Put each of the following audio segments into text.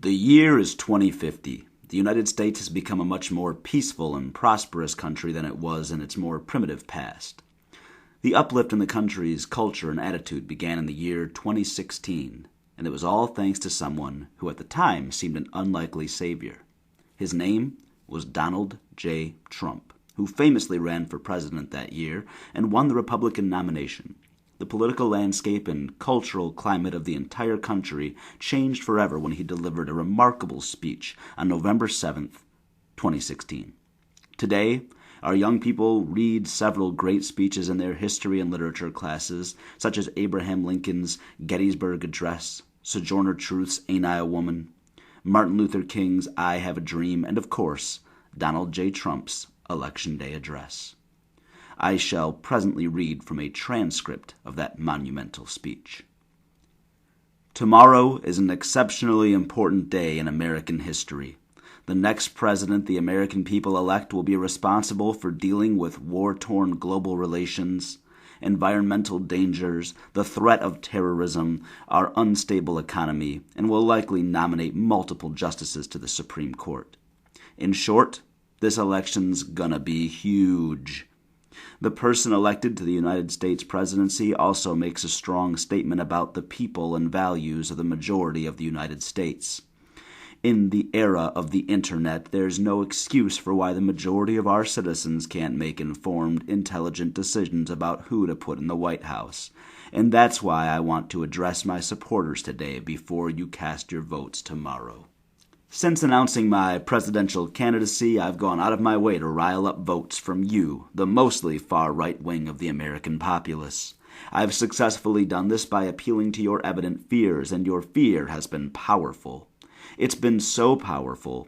The year is 2050. The United States has become a much more peaceful and prosperous country than it was in its more primitive past. The uplift in the country's culture and attitude began in the year 2016, and it was all thanks to someone who at the time seemed an unlikely savior. His name was Donald J. Trump, who famously ran for president that year and won the Republican nomination. The political landscape and cultural climate of the entire country changed forever when he delivered a remarkable speech on November 7th, 2016. Today, our young people read several great speeches in their history and literature classes, such as Abraham Lincoln's Gettysburg Address, Sojourner Truth's Ain't I a Woman, Martin Luther King's I Have a Dream, and of course, Donald J. Trump's Election Day Address. I shall presently read from a transcript of that monumental speech. Tomorrow is an exceptionally important day in American history. The next president the American people elect will be responsible for dealing with war-torn global relations, environmental dangers, the threat of terrorism, our unstable economy, and will likely nominate multiple justices to the Supreme Court. In short, this election's gonna be huge. The person elected to the United States presidency also makes a strong statement about the people and values of the majority of the United States. In the era of the internet, there's no excuse for why the majority of our citizens can't make informed, intelligent decisions about who to put in the White House. And that's why I want to address my supporters today before you cast your votes tomorrow. Since announcing my presidential candidacy, I've gone out of my way to rile up votes from you, the mostly far-right wing of the American populace. I've successfully done this by appealing to your evident fears, and your fear has been powerful. It's been so powerful.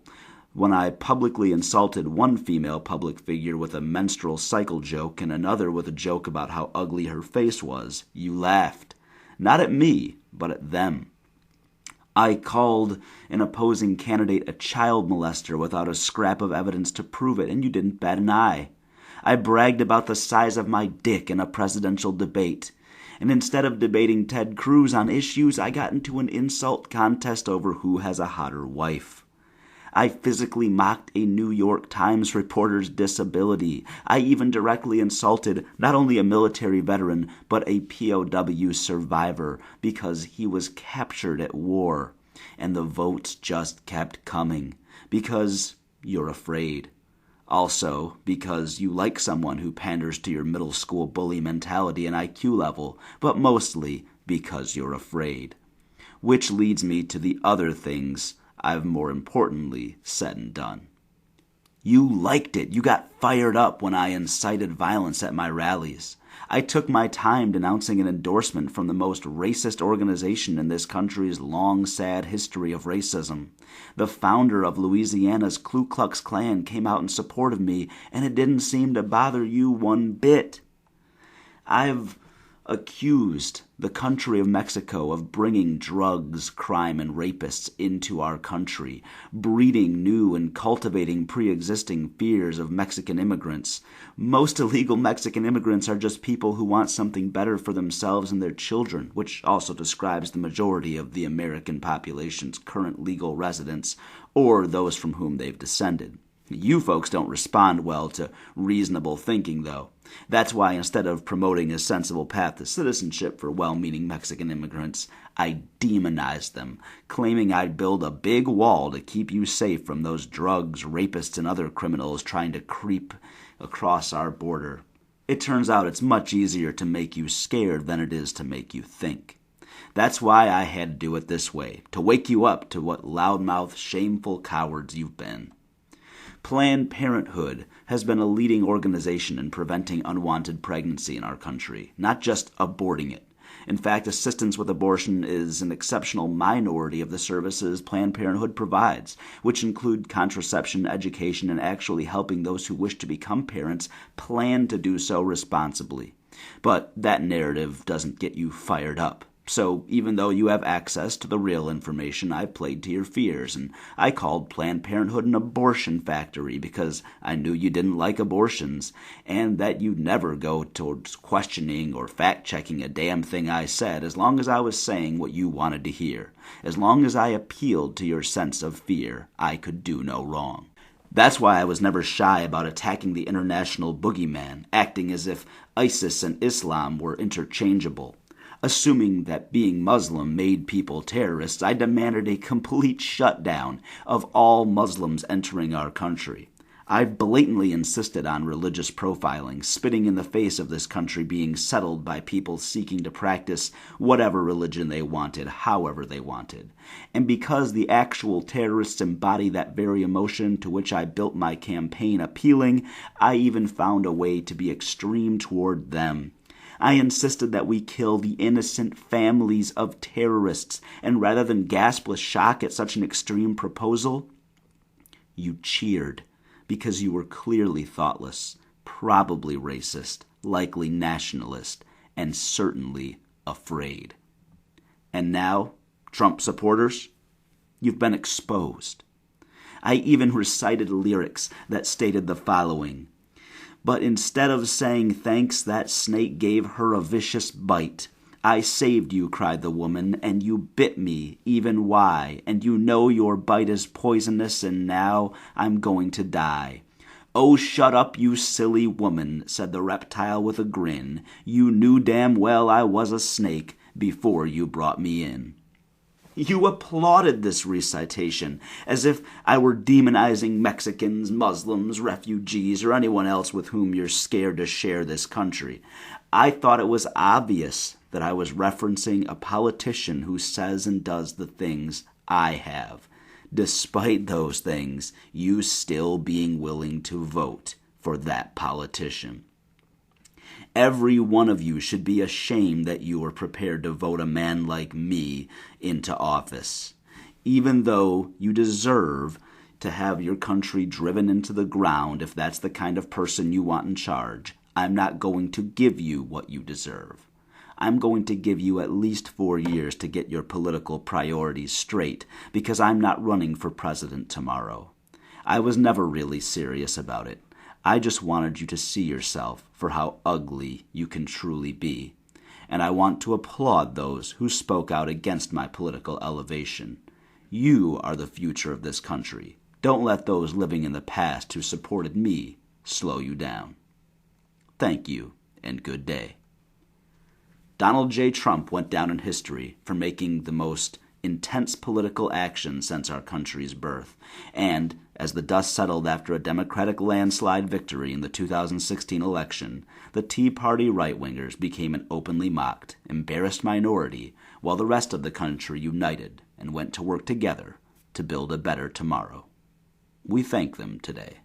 When I publicly insulted one female public figure with a menstrual cycle joke and another with a joke about how ugly her face was, you laughed. Not at me, but at them. I called an opposing candidate a child molester without a scrap of evidence to prove it, and you didn't bat an eye. I bragged about the size of my dick in a presidential debate, and instead of debating Ted Cruz on issues, I got into an insult contest over who has a hotter wife. I physically mocked a New York Times reporter's disability. I even directly insulted not only a military veteran, but a POW survivor because he was captured at war. And the votes just kept coming because you're afraid. Also, because you like someone who panders to your middle school bully mentality and IQ level, but mostly because you're afraid. Which leads me to the other things I've more importantly said and done. You liked it. You got fired up when I incited violence at my rallies. I took my time denouncing an endorsement from the most racist organization in this country's long, sad history of racism. The founder of Louisiana's Ku Klux Klan came out in support of me, and it didn't seem to bother you one bit. I've accused the country of Mexico of bringing drugs, crime, and rapists into our country, breeding new and cultivating pre-existing fears of Mexican immigrants. Most illegal Mexican immigrants are just people who want something better for themselves and their children, which also describes the majority of the American population's current legal residents, or those from whom they've descended. You folks don't respond well to reasonable thinking, though. That's why instead of promoting a sensible path to citizenship for well-meaning Mexican immigrants, I demonized them, claiming I'd build a big wall to keep you safe from those drugs, rapists, and other criminals trying to creep across our border. It turns out it's much easier to make you scared than it is to make you think. That's why I had to do it this way, to wake you up to what loudmouth, shameful cowards you've been. Planned Parenthood has been a leading organization in preventing unwanted pregnancy in our country, not just aborting it. In fact, assistance with abortion is an exceptional minority of the services Planned Parenthood provides, which include contraception, education, and actually helping those who wish to become parents plan to do so responsibly. But that narrative doesn't get you fired up. So even though you have access to the real information, I played to your fears, and I called Planned Parenthood an abortion factory because I knew you didn't like abortions, and that you'd never go towards questioning or fact-checking a damn thing I said as long as I was saying what you wanted to hear. As long as I appealed to your sense of fear, I could do no wrong. That's why I was never shy about attacking the international boogeyman, acting as if ISIS and Islam were interchangeable. Assuming that being Muslim made people terrorists, I demanded a complete shutdown of all Muslims entering our country. I've blatantly insisted on religious profiling, spitting in the face of this country being settled by people seeking to practice whatever religion they wanted, however they wanted. And because the actual terrorists embody that very emotion to which I built my campaign appealing, I even found a way to be extreme toward them. I insisted that we kill the innocent families of terrorists, and rather than gasp with shock at such an extreme proposal, you cheered because you were clearly thoughtless, probably racist, likely nationalist, and certainly afraid. And now, Trump supporters, you've been exposed. I even recited lyrics that stated the following: "But instead of saying thanks, that snake gave her a vicious bite. I saved you," cried the woman, "and you bit me, even why? And you know your bite is poisonous, and now I'm going to die." "Oh, shut up, you silly woman," said the reptile with a grin. "You knew damn well I was a snake before you brought me in." You applauded this recitation, as if I were demonizing Mexicans, Muslims, refugees, or anyone else with whom you're scared to share this country. I thought it was obvious that I was referencing a politician who says and does the things I have. Despite those things, you still being willing to vote for that politician. Every one of you should be ashamed that you were prepared to vote a man like me into office. Even though you deserve to have your country driven into the ground if that's the kind of person you want in charge, I'm not going to give you what you deserve. I'm going to give you at least 4 years to get your political priorities straight, because I'm not running for president tomorrow. I was never really serious about it. I just wanted you to see yourself for how ugly you can truly be. And I want to applaud those who spoke out against my political elevation. You are the future of this country. Don't let those living in the past who supported me slow you down. Thank you, and good day. Donald J. Trump went down in history for making the most intense political action since our country's birth, and as the dust settled after a Democratic landslide victory in the 2016 election, the Tea Party right-wingers became an openly mocked, embarrassed minority, while the rest of the country united and went to work together to build a better tomorrow. We thank them today.